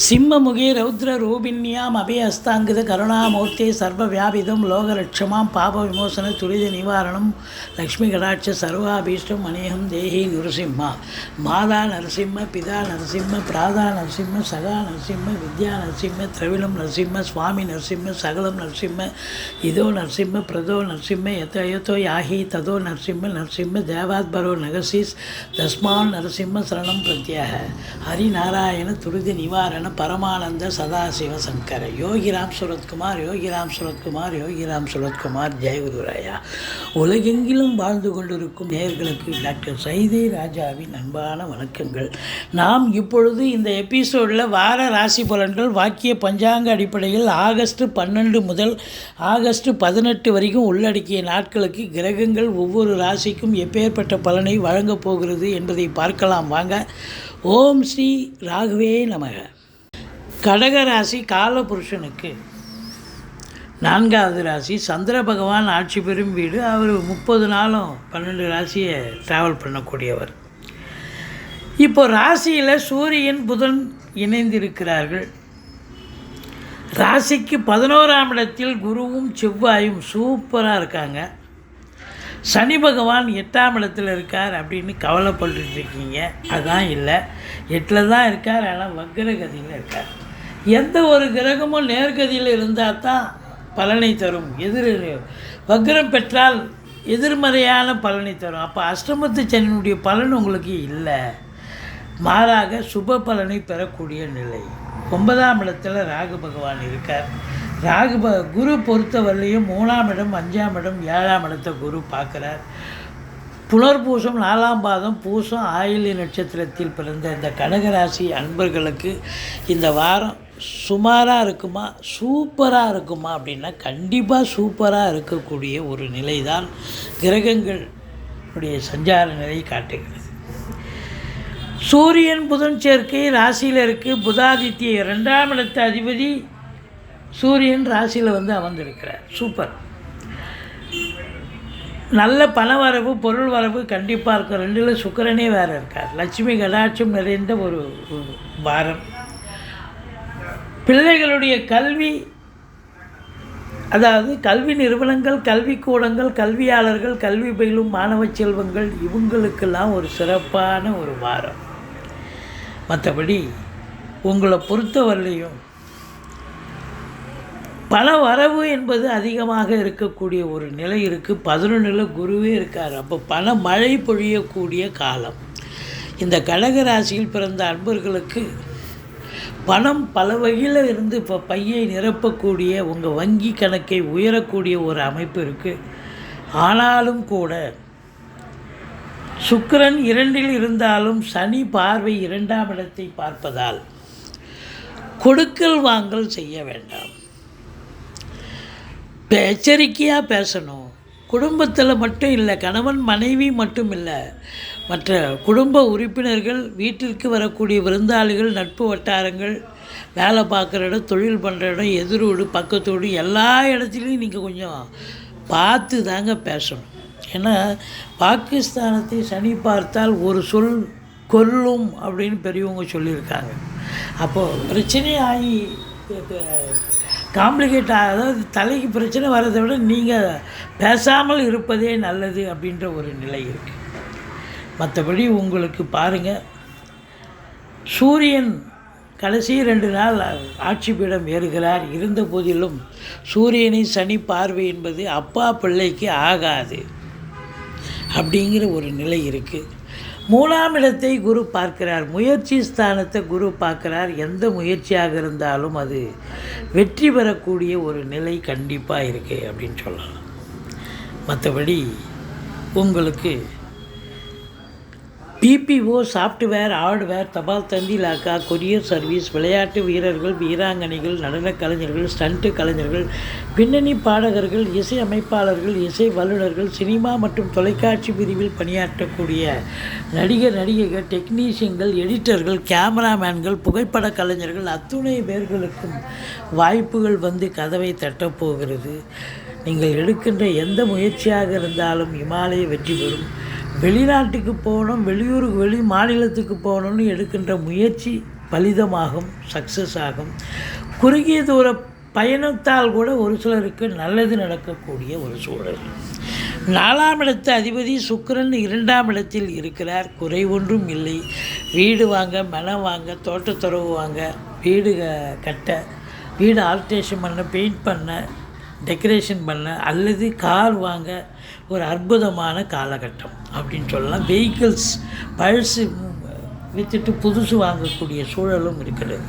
சிம்மமுகே ரௌத்ரரூபிண்யாம் அபயஹஸ்தாங்கித கருணாமூர்த்தே சர்வவியாபிதம் லோகரட்சமாம் பாப விமோசன துரித நிவாரணம் லக்ஷ்மி கடாட்ச சர்வாபீஷ்டம் அநேகம் தேஹி நரசிம்மா. மாதா நரசிம்ம, பிதா நரசிம்ம, பிராதா நரசிம்ம, சகா நரசிம்ம, வித்யா நரசிம்ம, திரவிலம் நரசிம்ம, சுவாமி நரசிம்ம, சகலம் நரசிம்ம, இதோ நரசிம்ம, பிரதோ நரசிம்ம, யதோ யாஹி ததோ நரசிம்ம, நரசிம்ம தேவாத்பரோ நகசீஸ் தஸ்மான் நரசிம்ம சரணம் பிரத்யாக. ஹரிநாராயண துரித நிவாரண பரமானந்த சதாசிவ சங்கர. யோகிராம் சுரத்குமார், யோகிராம் சுரத்குமார், யோகிராம் சுரத்குமார். ஜெயகுருராயா. உலகெங்கிலும் வாழ்ந்து கொண்டிருக்கும் நேயர்களுக்கு டாக்டர் சைதை ராஜாவின் அன்பான வணக்கங்கள். நாம் இப்பொழுது இந்த எபிசோடில் வார ராசி பலன்கள் வாக்கிய பஞ்சாங்க அடிப்படையில் ஆகஸ்ட் 12 முதல் ஆகஸ்ட் 18 வரைக்கும் உள்ளடக்கிய நாட்களுக்கு கிரகங்கள் ஒவ்வொரு ராசிக்கும் எப்பேற்பட்ட பலனை வழங்கப் போகிறது என்பதை பார்க்கலாம் வாங்க. ஓம் ஸ்ரீ ராகவே நமக. கடகராசி காலபுருஷனுக்கு 4வது ராசி. சந்திர பகவான் ஆட்சி பெறும் வீடு. அவர் 30 நாளும் 12 ராசியை ட்ராவல் பண்ணக்கூடியவர். இப்போ ராசியில் சூரியன் புதன் இணைந்திருக்கிறார்கள். ராசிக்கு 11ஆம் இடத்தில் குருவும் செவ்வாயும் சூப்பராக இருக்காங்க. சனி பகவான் 8ஆம் இடத்துல இருக்கார் அப்படின்னு கவலைப்பட்டுட்டு இருக்கீங்க. அதான் இல்லை, 8ல் தான் இருக்கார், ஆனால் வக்ரகதியில் இருக்கார். எந்த ஒரு கிரகமும் நேர்கதியில் இருந்தால் தான் பலனை தரும். வக்ரம் பெற்றால் எதிர்மறையான பலனை தரும். அப்போ அஷ்டமத்து சனியினுடைய பலன் உங்களுக்கு இல்லை, மாறாக சுப பலனை பெறக்கூடிய நிலை. 9ஆம் இடத்துல ராகு பகவான் இருக்கார். குரு பொறுத்தவரையிலையும் 3ஆம் இடம், 5ஆம் இடம், 7ஆம் இடத்தை குரு பார்க்குறார். புனர்பூசம் 4ஆம் பாதம், பூசம், ஆயில்ய நட்சத்திரத்தில் பிறந்த இந்த கடகராசி அன்பர்களுக்கு இந்த வாரம் சுமாராக இருக்குமா சூப்பராக இருக்குமா அப்படின்னா கண்டிப்பாக சூப்பராக இருக்கக்கூடிய ஒரு நிலை தான் கிரகங்களுடைய சஞ்சார நிலை காட்டுகிறது. சூரியன் புதன் சேர்க்கை ராசியில் இருக்குது. புதாதித்ய 2ஆம் இடத்து அதிபதி சூரியன் ராசியில் அமர்ந்திருக்கிறார். சூப்பர். நல்ல பணவரவு, பொருள் வரவு கண்டிப்பாக இருக்கும். 2ல் சுக்கிரனே வேறு இருக்கார். லட்சுமி கடாட்சம் நிறைந்த ஒரு வாரம். பிள்ளைகளுடைய கல்வி, அதாவது கல்வி நிறுவனங்கள், கல்விக்கூடங்கள், கல்வியாளர்கள், கல்வி பயிலும் மாணவ செல்வங்கள், இவங்களுக்கெல்லாம் ஒரு சிறப்பான ஒரு வாரம். மற்றபடி உங்களை பொறுத்தவரையிலையும் பல வரவு என்பது அதிகமாக இருக்கக்கூடிய ஒரு நிலை இருக்குது. 11ல் குருவே இருக்கார். அப்போ பல மழை பொழியக்கூடிய காலம். இந்த கடகராசியில் பிறந்த அன்பர்களுக்கு பணம் பல வகையில் இருந்து இப்போ பையை நிரப்பக்கூடிய, உங்கள் வங்கி கணக்கை உயரக்கூடிய ஒரு அமைப்பு இருக்குது. ஆனாலும் கூட சுக்கிரன் 2ல் இருந்தாலும் சனி பார்வை 2ஆம் இடத்தை பார்ப்பதால் கொடுக்கல் வாங்கல் செய்ய வேண்டாம். எச்சரிக்கையாக பேசணும். குடும்பத்தில் மட்டும் இல்லை, கணவன் மனைவி மட்டும் இல்லை, மற்ற குடும்ப உறுப்பினர்கள், வீட்டிற்கு வரக்கூடிய விருந்தாளிகள், நட்பு வட்டாரங்கள், வேலை பார்க்குற இடம், தொழில் பண்ணுற இடம், எதிரோடு பக்கத்தோடு எல்லா இடத்துலையும் நீங்கள் கொஞ்சம் பார்த்து தாங்க பேசணும். ஏன்னா பாகிஸ்தானத்தை சனி பார்த்தால் ஒரு சொல் கொல்லும் அப்படின்னு பெரியவங்க சொல்லியிருக்காங்க. அப்போது பிரச்சனை ஆகி காம்ப்ளிகேட், அதாவது தலைக்கு பிரச்சனை வர்றதை விட நீங்கள் பேசாமல் இருப்பதே நல்லது அப்படின்ற ஒரு நிலை இருக்குது. மற்றபடி உங்களுக்கு பாருங்கள், சூரியன் கடைசி 2 நாள் ஆட்சி பீடம் ஏறுகிறார். இருந்த போதிலும் சூரியனை சனி பார்வை என்பது அப்பா பிள்ளைக்கு ஆகாது அப்படிங்கிற ஒரு நிலை இருக்குது. 3ஆம் இடத்தை குரு பார்க்கிறார். முயற்சி ஸ்தானத்தை குரு பார்க்குறார். எந்த முயற்சியாக இருந்தாலும் அது வெற்றி பெறக்கூடிய ஒரு நிலை கண்டிப்பாக இருக்குது அப்படின்னு சொல்லலாம். மற்றபடி உங்களுக்கு பிபிஓ, சாஃப்ட்வேர், ஹார்ட்வேர், தபால் தந்தி இலாக்கா, கொரியர் சர்வீஸ், விளையாட்டு வீரர்கள், வீராங்கனைகள், நடனக் கலைஞர்கள், ஸ்டண்ட்டு கலைஞர்கள், பின்னணி பாடகர்கள், இசை அமைப்பாளர்கள், இசை வல்லுநர்கள், சினிமா மற்றும் தொலைக்காட்சி பிரிவில் பணியாற்றக்கூடிய நடிகர், நடிகைகள், டெக்னீஷியன்கள், எடிட்டர்கள், கேமராமேன்கள், புகைப்பட கலைஞர்கள் அத்துணை பேர்களுக்கும் வாய்ப்புகள் கதவை தட்டப்போகிறது. நீங்கள் எடுக்கின்ற எந்த முயற்சியாக இருந்தாலும் இமாலய வெற்றி பெறும். வெளிநாட்டுக்கு போகணும், வெளியூருக்கு, வெளி மாநிலத்துக்கு போகணும்னு எடுக்கின்ற முயற்சி பலிதமாகும், சக்ஸஸ் ஆகும். குறுகிய தூர பயணத்தால் கூட ஒரு சிலருக்கு நல்லது நடக்கக்கூடிய ஒரு சூழல். 4ஆம் இடத்து அதிபதி சுக்கிரன் 2ஆம் இடத்தில் இருக்கிறார். குறை ஒன்றும் இல்லை. வீடு வாங்க, மனம் வாங்க, தோட்டத்துறவு வாங்க, வீடு கட்ட, வீடு ஆல்ட்ரேஷன் பண்ண, பெயிண்ட் பண்ண, டெக்கரேஷன் பண்ண, அல்லது கார் வாங்க ஒரு அற்புதமான காலகட்டம் அப்படின்னு சொல்லலாம். வெஹிக்கிள்ஸ் பழசு விற்றுட்டு புதுசு வாங்கக்கூடிய சூழலும் இருக்கிறது.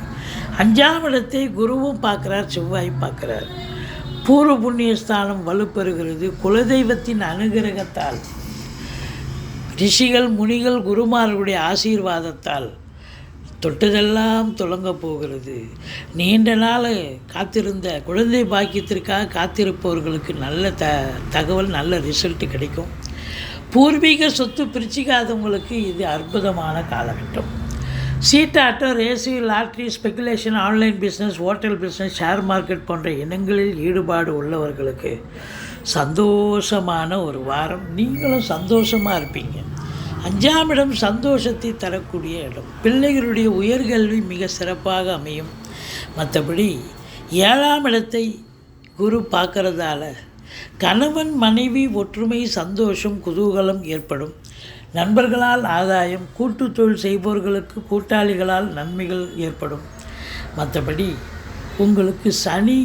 5ஆம் இடத்தை குருவும் பார்க்குறார், செவ்வாய் பார்க்குறார். பூர்வ புண்ணியஸ்தானம் வலுப்பெறுகிறது. குலதெய்வத்தின் அனுகிரகத்தால், ரிஷிகள் முனிகள் குருமார்களுடைய ஆசீர்வாதத்தால் தொட்டதெல்லாம் தொடங்கப் போகிறது. நீண்ட நாள் காத்திருந்த குழந்தை பாக்கியத்திற்காக காத்திருப்பவர்களுக்கு நல்ல தகவல், நல்ல ரிசல்ட் கிடைக்கும். பூர்வீக சொத்து பிரிச்சிக்காதவங்களுக்கு இது அற்புதமான காலகட்டம். சீட்டாட்டம், race, lottery, speculation, online business, hotel business, share market போன்ற இனங்களில் ஈடுபாடு உள்ளவர்களுக்கு சந்தோஷமான ஒரு வாரம். நீங்களும் சந்தோஷமாக இருப்பீங்க. 5ஆம் இடம் சந்தோஷத்தை தரக்கூடிய இடம். பிள்ளைகளுடைய உயர்கல்வி மிக சிறப்பாக அமையும். மற்றபடி 7ஆம் இடத்தை குரு பார்க்கறதால கணவன் மனைவி ஒற்றுமை, சந்தோஷம், குதூகலம் ஏற்படும். நண்பர்களால் ஆதாயம், கூட்டு தொழில் செய்பவர்களுக்கு கூட்டாளிகளால் நன்மைகள் ஏற்படும். மற்றபடி உங்களுக்கு சனி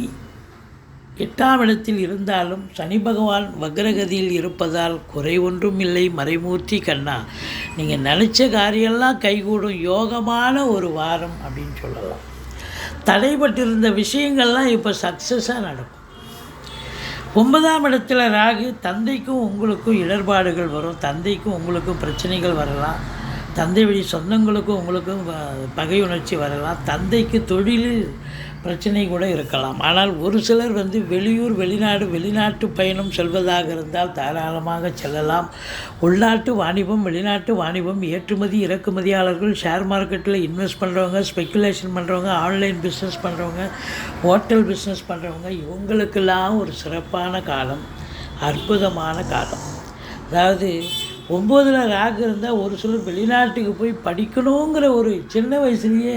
8ஆம் இடத்தில் இருந்தாலும் சனி பகவான் வக்ரகதியில் இருப்பதால் குறை ஒன்றும் இல்லை. மறைமூர்த்தி கண்ணா, நீங்கள் நினச்ச காரியெல்லாம் கைகூடும். யோகமான ஒரு வாரம் அப்படின்னு சொல்லலாம். தடைபட்டிருந்த விஷயங்கள்லாம் இப்போ சக்ஸஸாக நடக்கும். 9ஆம் இடத்துல ராகு, தந்தைக்கும் உங்களுக்கும் இடர்பாடுகள் வரும். தந்தைக்கும் உங்களுக்கும் பிரச்சனைகள் வரலாம். தந்தை வழி சொந்தங்களுக்கும் உங்களுக்கும் பகை உணர்ச்சி வரலாம். தந்தைக்கு தொழிலில் பிரச்சனை கூட இருக்கலாம். ஆனால் ஒரு சிலர் வெளியூர், வெளிநாட்டு பயணம் செல்வதாக இருந்தால் தாராளமாக செல்லலாம். உள்நாட்டு வாணிபம், வெளிநாட்டு வாணிபம், ஏற்றுமதி இறக்குமதியாளர்கள், ஷேர் மார்க்கெட்டில் இன்வெஸ்ட் பண்ணுறவங்க, ஸ்பெக்குலேஷன் பண்ணுறவங்க, ஆன்லைன் பிஸ்னஸ் பண்ணுறவங்க, ஹோட்டல் பிஸ்னஸ் பண்ணுறவங்க, இவங்களுக்கெல்லாம் ஒரு சிறப்பான காலம், அற்புதமான காலம். அதாவது 9ல் ராகு இருந்தால் ஒரு சிலர் வெளிநாட்டுக்கு போய் படிக்கணுங்கிற ஒரு சின்ன வயசுலேயே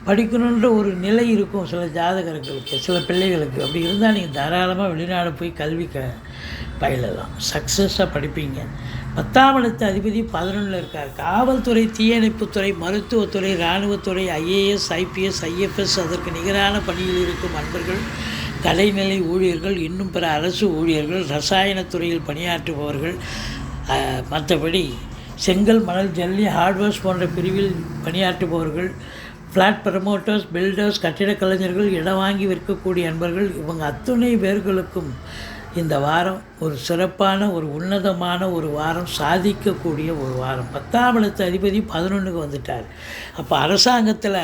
படிக்கணுன்ற ஒரு நிலை இருக்கும் சில ஜாதகர்களுக்கு, சில பிள்ளைகளுக்கு. அப்படி இருந்தால் நீங்கள் தாராளமாக வெளிநாடு போய் கல்வி பயிலலாம், சக்ஸஸாக படிப்பீங்க. 10ஆம் இடத்து அதிபதி 11ல் இருக்கார். காவல்துறை, தீயணைப்புத்துறை, மருத்துவத்துறை, இராணுவத்துறை, ஐஏஎஸ், ஐபிஎஸ், ஐஎஃப்எஸ், அதற்கு நிகரான பணியில் இருக்கும் அன்பர்கள், கலைநிலை ஊழியர்கள், இன்னும் பிற அரசு ஊழியர்கள், ரசாயனத்துறையில் பணியாற்றுபவர்கள், மற்றபடி செங்கல், மணல், ஜல்லி, ஹார்ட்வேர்ஸ் போன்ற பிரிவில் பணியாற்றுபவர்கள், ஃப்ளாட் ப்ரமோட்டர்ஸ், பில்டர்ஸ், கட்டிடக் கலைஞர்கள், இடம் வாங்கி விற்கக்கூடிய அன்பர்கள், இவங்க அத்துணை பேர்களுக்கும் இந்த வாரம் ஒரு சிறப்பான, ஒரு உன்னதமான ஒரு வாரம், சாதிக்கக்கூடிய ஒரு வாரம். 10ஆம் இடத்து அதிபதி 11க்கு வந்துட்டார். அப்போ அரசாங்கத்தில்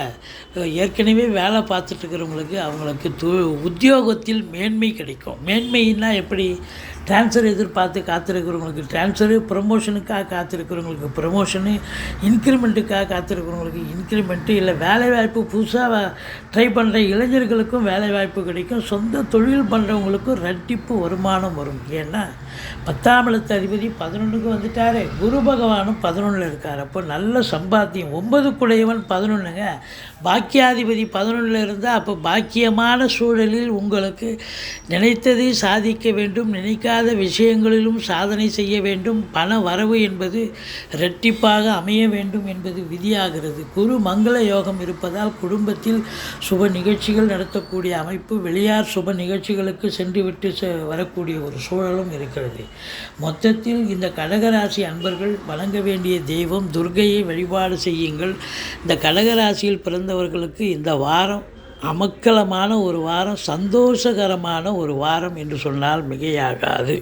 ஏற்கனவே வேலை பார்த்துட்ருக்கிறவங்களுக்கு அவங்களுக்கு உத்தியோகத்தில் மேன்மை கிடைக்கும். மேன்மைன்னா எப்படி? ட்ரான்ஸ்ஃபர் எதிர்பார்த்து காத்திருக்கிறவங்களுக்கு ட்ரான்ஸ்ஃபரு, ப்ரொமோஷனுக்காக காத்திருக்கிறவங்களுக்கு ப்ரொமோஷனு, இன்க்ரிமெண்ட்டுக்காக காத்திருக்கிறவங்களுக்கு இன்க்ரிமெண்ட்டு, இல்லை வேலைவாய்ப்பு புதுசாக ட்ரை பண்ணுற இளைஞர்களுக்கும் வேலைவாய்ப்பு கிடைக்கும். சொந்த தொழில் பண்ணுறவங்களுக்கும் ரெட்டிப்பு வருமானம் வரும். ஏன்னா 10ஆம் இடத்து அதிபதி 11க்கு வந்துட்டார். குரு பகவானும் 11ல் இருக்கார். அப்போ நல்ல சம்பாத்தியம். 9க்குடையவன் 11ங்க. பாக்கியாதிபதி 11ல் இருந்தால் அப்போ பாக்கியமான சூழலில் உங்களுக்கு நினைத்ததை சாதிக்க வேண்டும், நினைக்காத விஷயங்களிலும் சாதனை செய்ய வேண்டும். பண வரவு என்பது இரட்டிப்பாக அமைய வேண்டும் என்பது விதியாகிறது. குரு மங்கள யோகம் இருப்பதால் குடும்பத்தில் சுப நிகழ்ச்சிகள் நடத்தக்கூடிய அமைப்பு, வெளியார் சுப நிகழ்ச்சிகளுக்கு சென்றுவிட்டு வரக்கூடிய ஒரு சூழலும் இருக்கிறது. மொத்தத்தில் இந்த கடகராசி அன்பர்கள் வணங்க வேண்டிய தெய்வம் துர்க்கையை வழிபாடு செய்யுங்கள். இந்த கடகராசியில் பிறந்தவர்களுக்கு இந்த வாரம் அமக்கலமான ஒரு வாரம், சந்தோஷகரமான ஒரு வாரம் என்று சொன்னால் மிகையாகாது.